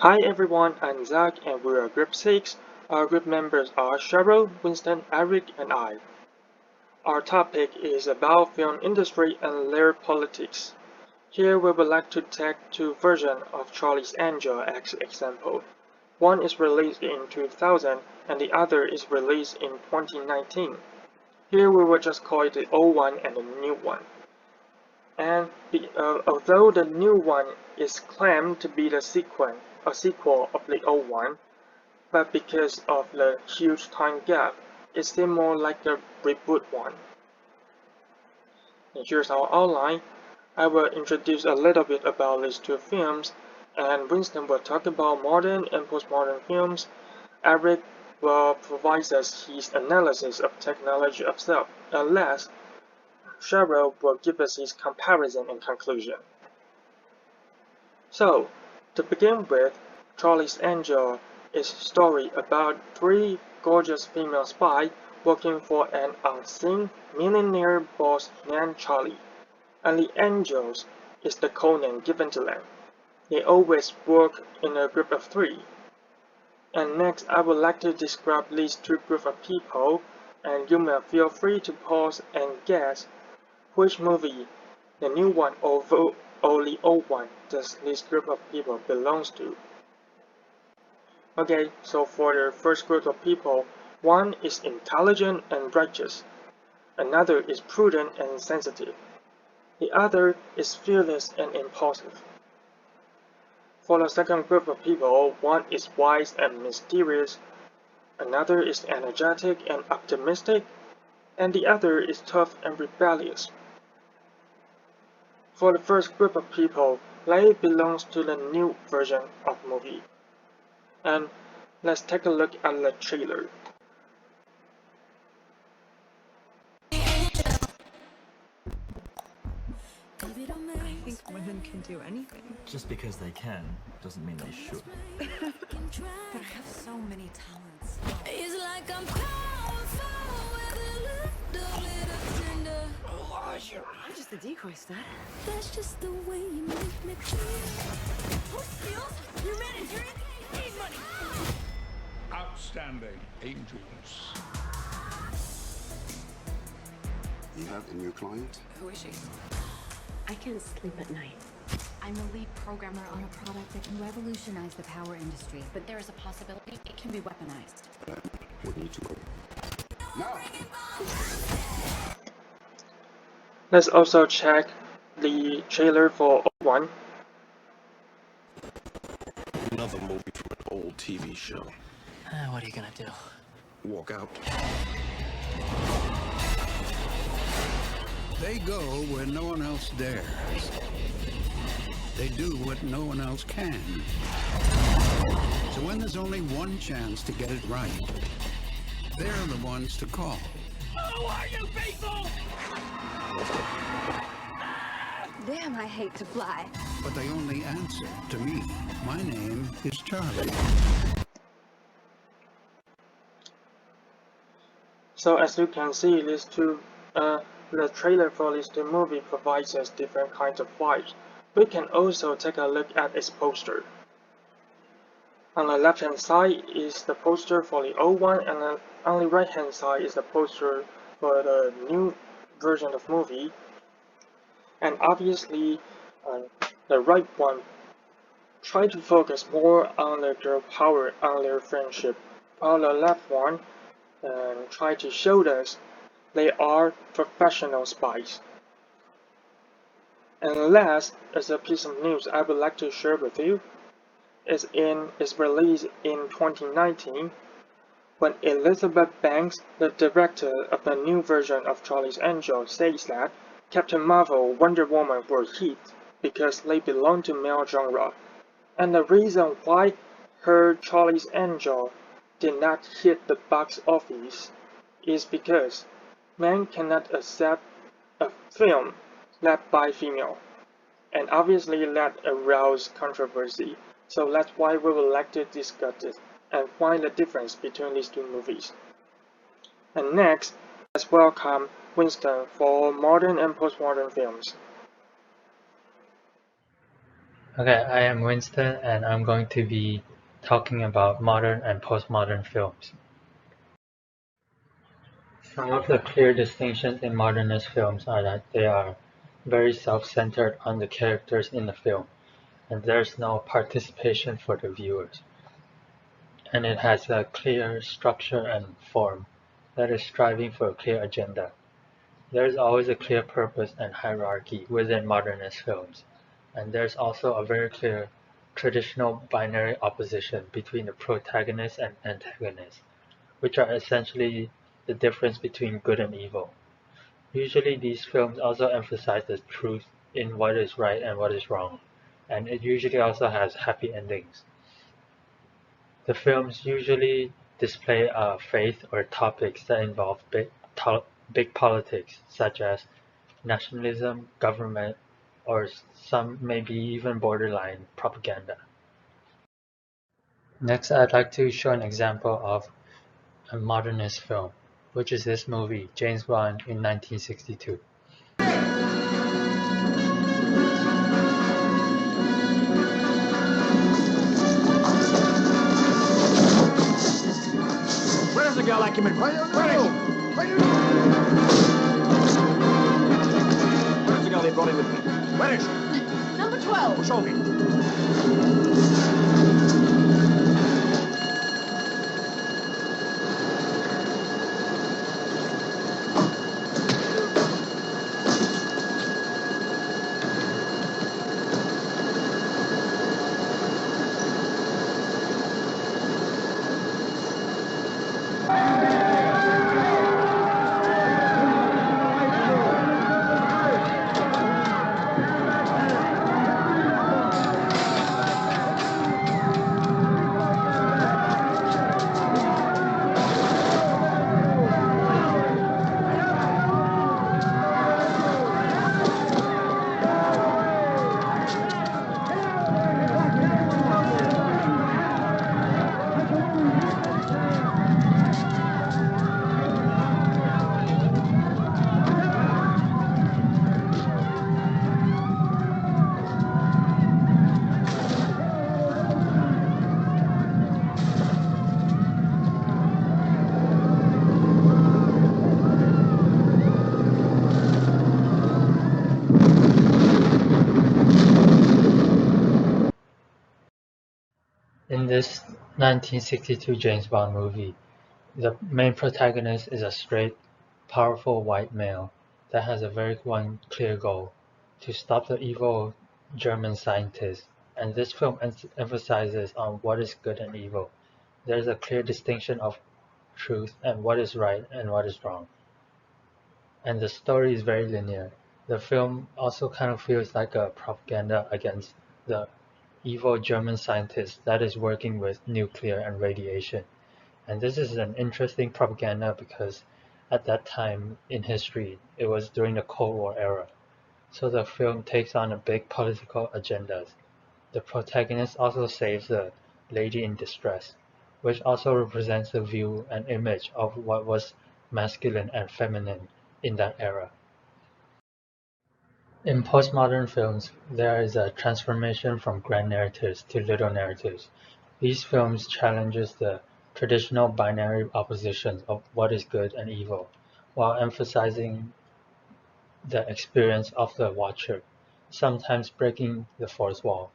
Hi everyone, I'm Zach and we are Group 6. Our group members are Cheryl, Winston, Eric, and I. Our topic is about film industry and their politics. Here we would like to take two versions of Charlie's Angel as example. One is released in 2000 and the other is released in 2019. Here we will just call it the old one and the new one. And although the new one is claimed to be a sequel of the old one, but because of the huge time gap, it seems more like a reboot one. And here's our outline. I will introduce a little bit about these two films, and Winston will talk about modern and postmodern films. Eric will provide us his analysis of technology itself, and last, Cheryl will give us his comparison and conclusion. So, to begin with, Charlie's Angel is a story about three gorgeous female spies working for an unseen millionaire boss named Charlie, and the Angels is the codename given to them. They always work in a group of three. And next, I would like to describe these two groups of people, and you may feel free to pause and guess which movie, the new one or the old one, does this group of people belongs to. Okay, so for the first group of people, one is intelligent and righteous, another is prudent and sensitive, the other is fearless and impulsive. For the second group of people, one is wise and mysterious, another is energetic and optimistic, and the other is tough and rebellious. For the first group of people, they belongs to the new version of movie. And let's take a look at the trailer. I think women can do anything. Just because they can doesn't mean they should. But I have so many talents. It's like I'm powerful with a little bit of tender. I'm just a decoy stud. That's just the way you make me feel. Who steals your manager? Need money. Outstanding angels. You have a new client? Who is she? I can't sleep at night. I'm the lead programmer on a product that can revolutionize the power industry, but there is a possibility it can be weaponized. We need to go. Now! Let's also check the trailer for one. Another movie from an old TV show. What are you gonna do? Walk out. They go where no one else dares. They do what no one else can. So when there's only one chance to get it right, they're the ones to call. Who are you people? Damn, I hate to fly. But they only answer to me. My name is Charlie. So as you can see, the trailer for this two movie provides us different kinds of vibes. We can also take a look at its poster. On the left hand side is the poster for the old one, and on the right hand side is the poster for the new version of movie. And obviously, the right one try to focus more on the girl power, on their friendship, while the left one try to show us they are professional spies. And last, as a piece of news I would like to share with you, is released in 2019, when Elizabeth Banks, the director of the new version of Charlie's Angel, says that Captain Marvel, Wonder Woman were hit because they belong to male genre, and the reason why her Charlie's Angel did not hit the box office is because men cannot accept a film led by female, and obviously that aroused controversy. So that's why we would like to discuss it and find the difference between these two movies. And next, let's welcome Winston for modern and postmodern films. Okay, I am Winston and I'm going to be talking about modern and postmodern films. Some of the clear distinctions in modernist films are that they are very self-centered on the characters in the film, and there's no participation for the viewers. And it has a clear structure and form that is striving for a clear agenda. There is always a clear purpose and hierarchy within modernist films, and there's also a very clear traditional binary opposition between the protagonist and antagonist, which are essentially the difference between good and evil. Usually these films also emphasize the truth in what is right and what is wrong, and it usually also has happy endings. The films usually display faith or topics that involve big politics, such as nationalism, government, or some maybe even borderline propaganda. Next, I'd like to show an example of a modernist film, which is this movie, James Bond in 1962. Where's the girl like him in? Where's the girl they brought in with me? Where is she? Number 12. Show me. In this 1962 James Bond movie, the main protagonist is a straight, powerful white male that has a very one clear goal: to stop the evil German scientists. And this film emphasizes on what is good and evil. There's a clear distinction of truth and what is right and what is wrong. And the story is very linear. The film also kind of feels like a propaganda against the evil German scientist that is working with nuclear and radiation. And this is an interesting propaganda because at that time in history, it was during the Cold War era. So the film takes on a big political agendas. The protagonist also saves the lady in distress, which also represents the view and image of what was masculine and feminine in that era. In postmodern films, there is a transformation from grand narratives to little narratives. These films challenges the traditional binary opposition of what is good and evil, while emphasizing the experience of the watcher, sometimes breaking the fourth wall.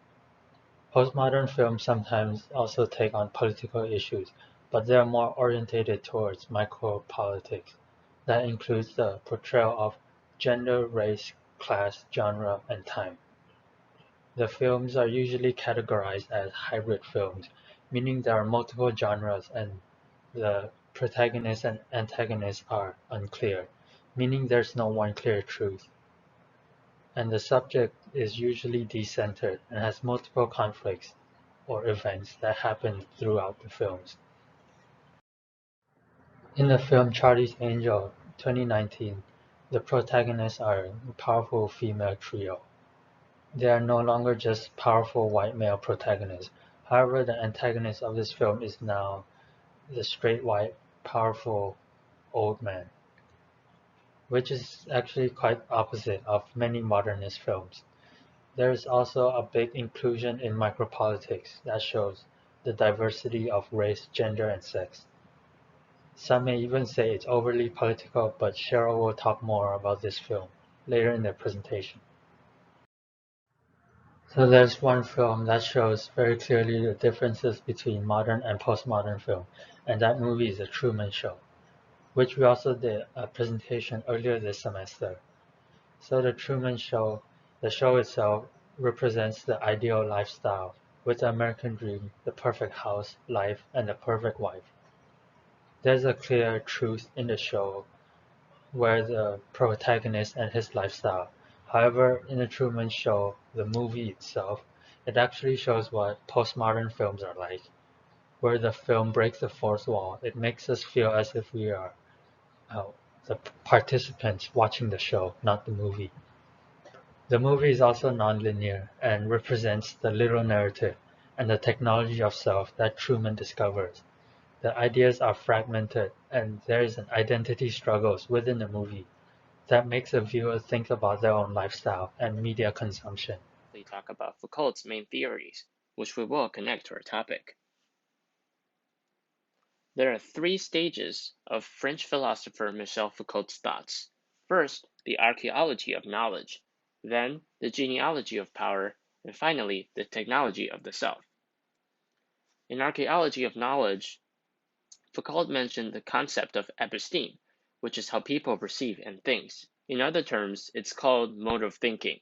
Postmodern films sometimes also take on political issues, but they are more oriented towards micro-politics. That includes the portrayal of gender, race, class, genre, and time. The films are usually categorized as hybrid films, meaning there are multiple genres and the protagonist and antagonist are unclear, meaning there's no one clear truth. And the subject is usually decentered and has multiple conflicts or events that happen throughout the films. In the film Charlie's Angel, 2019, the protagonists are a powerful female trio. They are no longer just powerful white male protagonists. However, the antagonist of this film is now the straight white, powerful old man, which is actually quite opposite of many modernist films. There is also a big inclusion in micropolitics that shows the diversity of race, gender, and sex. Some may even say it's overly political, but Cheryl will talk more about this film later in the presentation. So there's one film that shows very clearly the differences between modern and postmodern film, and that movie is The Truman Show, which we also did a presentation earlier this semester. So The Truman Show, the show itself represents the ideal lifestyle with the American dream, the perfect house, life, and the perfect wife. There's a clear truth in the show where the protagonist and his lifestyle. However, in The Truman Show, the movie itself, it actually shows what postmodern films are like, where the film breaks the fourth wall. It makes us feel as if we are the participants watching the show, not the movie. The movie is also nonlinear and represents the literal narrative and the technology of self that Truman discovers. The ideas are fragmented, and there is an identity struggles within the movie that makes a viewer think about their own lifestyle and media consumption. We talk about Foucault's main theories, which we will connect to our topic. There are 3 stages of French philosopher Michel Foucault's thoughts. First, the archaeology of knowledge, then the genealogy of power, and finally, the technology of the self. In archaeology of knowledge, Foucault mentioned the concept of episteme, which is how people perceive and think. In other terms, it's called mode of thinking.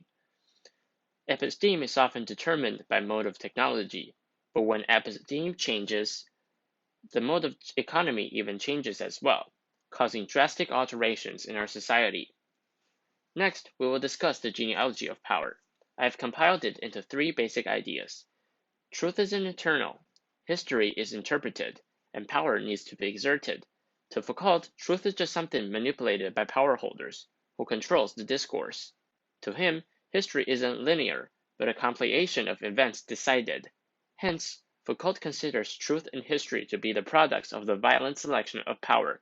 Episteme is often determined by mode of technology, but when episteme changes, the mode of economy even changes as well, causing drastic alterations in our society. Next, we will discuss the genealogy of power. I have compiled it into 3 basic ideas. Truth is eternal, history is interpreted, and power needs to be exerted. To Foucault, truth is just something manipulated by power holders, who controls the discourse. To him, history isn't linear, but a compilation of events decided. Hence, Foucault considers truth and history to be the products of the violent selection of power.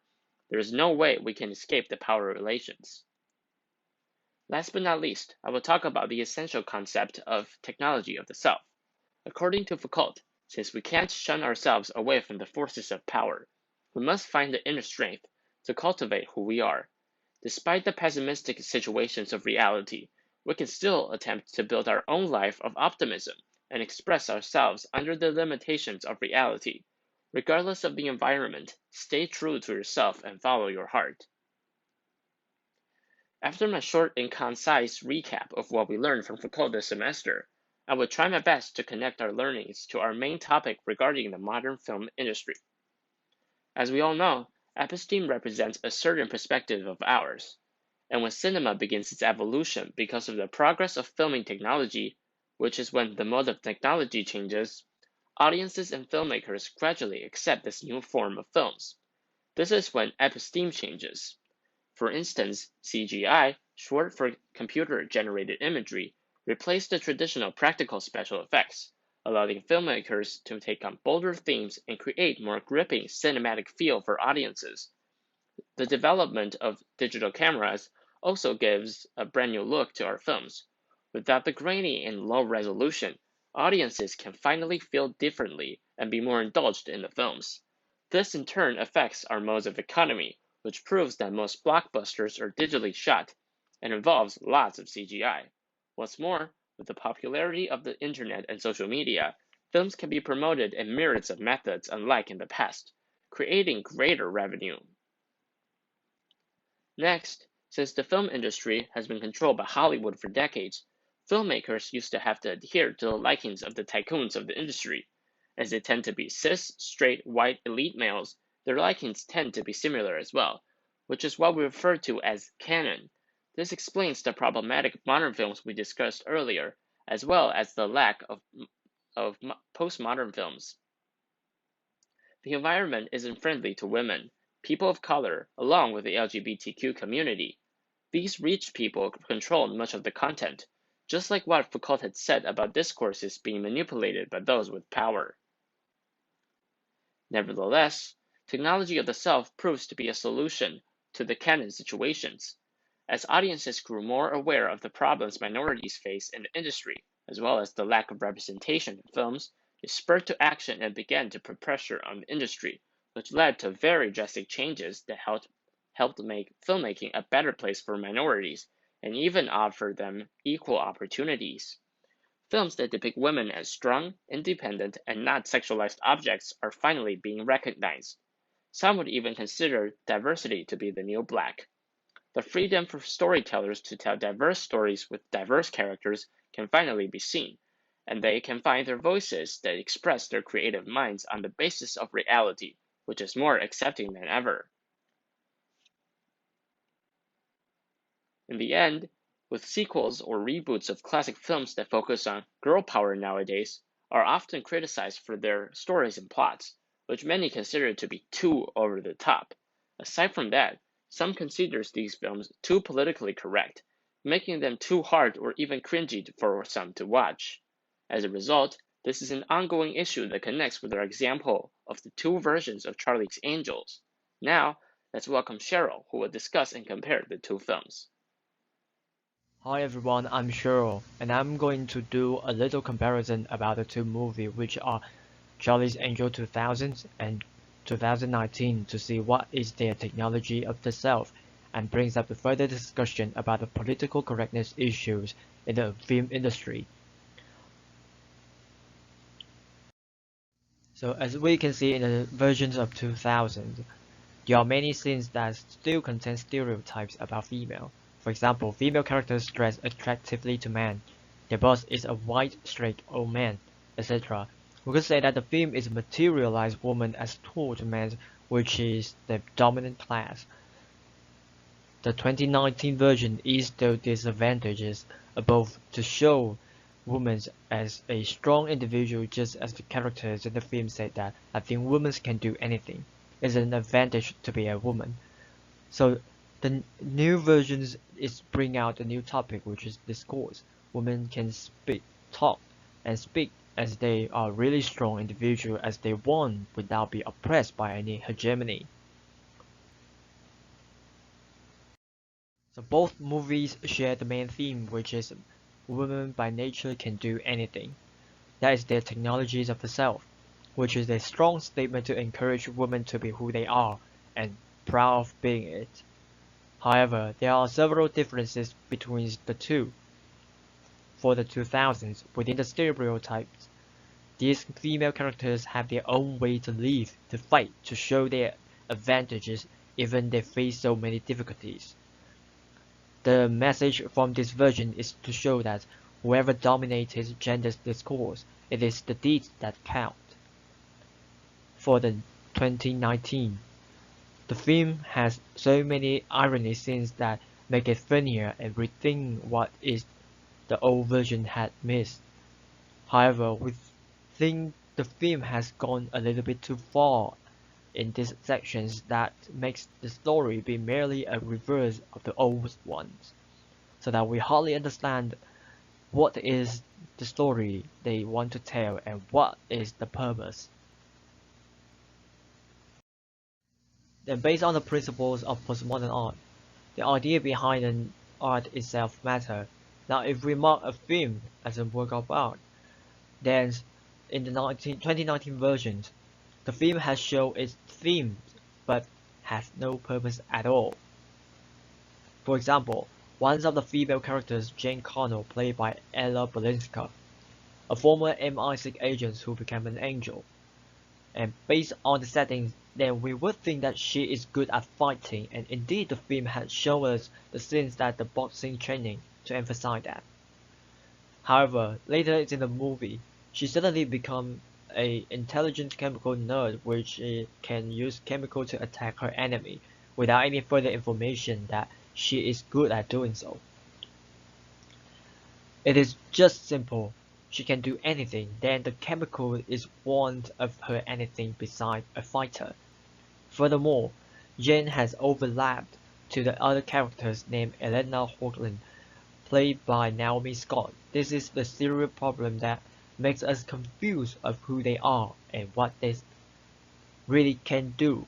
There is no way we can escape the power relations. Last but not least, I will talk about the essential concept of technology of the self. According to Foucault, since we can't shun ourselves away from the forces of power, we must find the inner strength to cultivate who we are. Despite the pessimistic situations of reality, we can still attempt to build our own life of optimism and express ourselves under the limitations of reality. Regardless of the environment, stay true to yourself and follow your heart. After my short and concise recap of what we learned from Foucault this semester, I will try my best to connect our learnings to our main topic regarding the modern film industry. As we all know, episteme represents a certain perspective of ours, and when cinema begins its evolution because of the progress of filming technology, which is when the mode of technology changes, audiences and filmmakers gradually accept this new form of films. This is when episteme changes. For instance, CGI, short for computer-generated imagery, replaced the traditional practical special effects, allowing filmmakers to take on bolder themes and create more gripping cinematic feel for audiences. The development of digital cameras also gives a brand new look to our films. Without the grainy and low resolution, audiences can finally feel differently and be more indulged in the films. This in turn affects our modes of economy, which proves that most blockbusters are digitally shot and involves lots of CGI. What's more, with the popularity of the internet and social media, films can be promoted in myriads of methods unlike in the past, creating greater revenue. Next, since the film industry has been controlled by Hollywood for decades, filmmakers used to have to adhere to the likings of the tycoons of the industry. As they tend to be cis, straight, white, elite males, their likings tend to be similar as well, which is what we refer to as canon. This explains the problematic modern films we discussed earlier, as well as the lack of postmodern films. The environment isn't friendly to women, people of color, along with the LGBTQ community. These rich people control much of the content, just like what Foucault had said about discourses being manipulated by those with power. Nevertheless, technology of the self proves to be a solution to the canon situations. As audiences grew more aware of the problems minorities face in the industry, as well as the lack of representation in films, they spurred to action and began to put pressure on the industry, which led to very drastic changes that helped make filmmaking a better place for minorities and even offer them equal opportunities. Films that depict women as strong, independent, and not sexualized objects are finally being recognized. Some would even consider diversity to be the new black. The freedom for storytellers to tell diverse stories with diverse characters can finally be seen, and they can find their voices that express their creative minds on the basis of reality, which is more accepting than ever. In the end, with sequels or reboots of classic films that focus on girl power nowadays are often criticized for their stories and plots, which many consider to be too over the top. Aside from that, some considers these films too politically correct, making them too hard or even cringy for some to watch. As a result, this is an ongoing issue that connects with our example of the two versions of Charlie's Angels. Now, let's welcome Cheryl, who will discuss and compare the two films. Hi everyone, I'm Cheryl, and I'm going to do a little comparison about the two movies, which are Charlie's Angel 2000 and 2019, to see what is their technology of the self, and brings up a further discussion about the political correctness issues in the film industry. So as we can see in the versions of 2000, there are many scenes that still contain stereotypes about female. For example, female characters dress attractively to men, their boss is a white, straight old man, etc. We could say that the film is materialized woman as tool to men, which is the dominant class. The 2019 version is the disadvantages above to show women as a strong individual, just as the characters in the film said that I think women can do anything. It's an advantage to be a woman. So the new versions is bring out a new topic, which is discourse. Women can talk and speak as they are really strong individual as they want without being oppressed by any hegemony. So both movies share the main theme, which is women by nature can do anything. That is their technologies of the self, which is a strong statement to encourage women to be who they are and proud of being it. However, there are several differences between the two. For the 2000s, within the stereotypes, these female characters have their own way to live, to fight, to show their advantages even they face so many difficulties. The message from this version is to show that whoever dominated gender discourse, it is the deeds that count. For the 2019, the film has so many irony scenes that make it funnier and rethink what is the old version had missed. However, we think the film has gone a little bit too far in these sections that makes the story be merely a reverse of the old ones, so that we hardly understand what is the story they want to tell and what is the purpose. Then based on the principles of postmodern art, the idea behind an art itself matters. Now if we mark a film as a work of art, then in the 2019 versions, the film has shown its themes but has no purpose at all. For example, one of the female characters, Jane Connell, played by Ella Balinska, a former MI6 agent who became an angel. And based on the settings, then we would think that she is good at fighting, and indeed the film had shown us the scenes that the boxing training to emphasize that. However, later in the movie, she suddenly becomes an intelligent chemical nerd which can use chemical to attack her enemy without any further information that she is good at doing so. It is just simple. She can do anything, then the chemical is one of her anything besides a fighter. Furthermore, Jane has overlapped to the other characters named Elena Hoagland, played by Naomi Scott. This is the serious problem that makes us confused of who they are and what they really can do.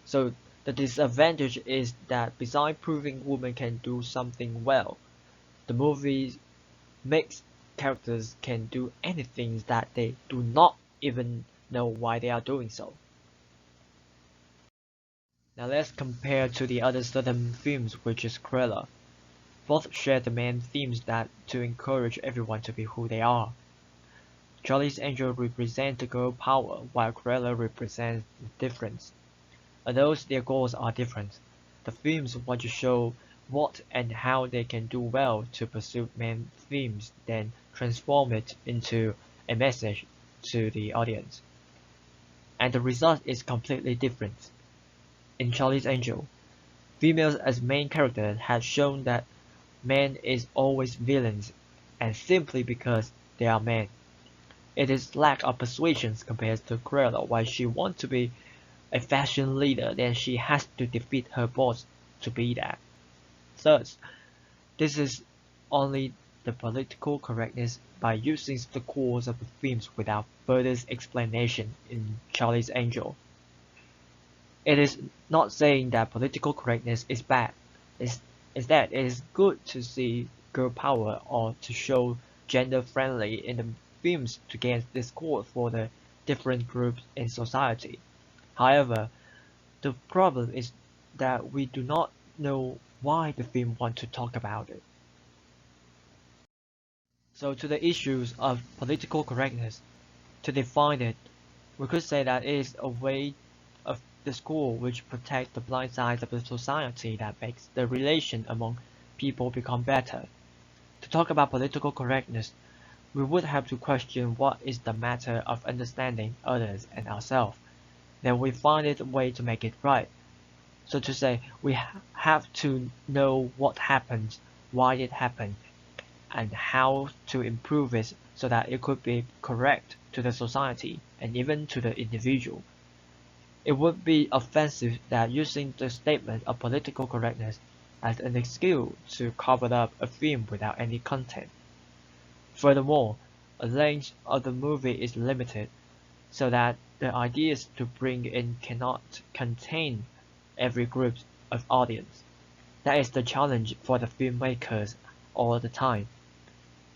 So The disadvantage is that besides proving women can do something well, the movie makes characters can do anything that they do not even know why they are doing so. Now let's compare to the other Southern films, which is Cruella. Both share the main themes that to encourage everyone to be who they are. Charlie's Angel represents the girl power, while Cruella represents the difference. Although their goals are different, the films want to show what and how they can do well to pursue main themes, then transform it into a message to the audience. And the result is completely different. In Charlie's Angel, females as main characters have shown that men is always villains, and simply because they are men. It is lack of persuasion compared to Cruella. While she wants to be a fashion leader, then she has to defeat her boss to be that. Thus, this is only the political correctness by using the cores of the themes without further explanation in Charlie's Angel. It is not saying that political correctness is bad. Instead, it is good to see girl power or to show gender friendly in the films to gain discourse for the different groups in society. However, the problem is that we do not know why the film wants to talk about it. So to the issues of political correctness, to define it, we could say that it is a way of discourse which protects the blind sides of the society that makes the relation among people become better. To talk about political correctness, we would have to question what is the matter of understanding others and ourselves. Then we find it a way to make it right. So to say, we have to know what happened, why it happened, and how to improve it so that it could be correct to the society and even to the individual. It would be offensive that using the statement of political correctness as an excuse to cover up a film without any content. Furthermore, a length of the movie is limited, so that the ideas to bring in cannot contain every group of audience. That is the challenge for the filmmakers all the time.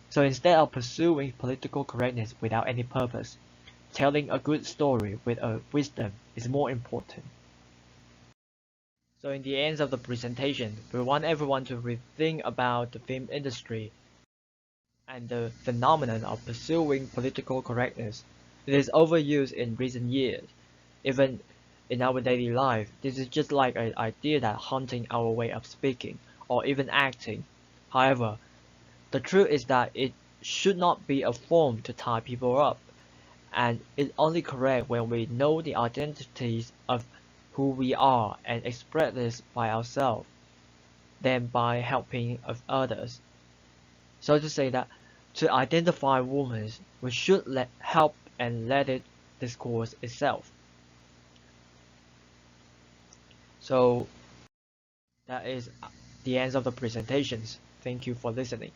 So instead of pursuing political correctness without any purpose, telling a good story with a wisdom is more important. So in the end of the presentation, we want everyone to rethink about the film industry and the phenomenon of pursuing political correctness. It is overused in recent years. Even in our daily life, this is just like an idea that haunting our way of speaking or even acting. However, the truth is that it should not be a form to tie people up, and it's only correct when we know the identities of who we are and express this by ourselves, than by helping of others. So to say that to identify women, we should help and let it discourse itself. So that is the end of the presentations. Thank you for listening.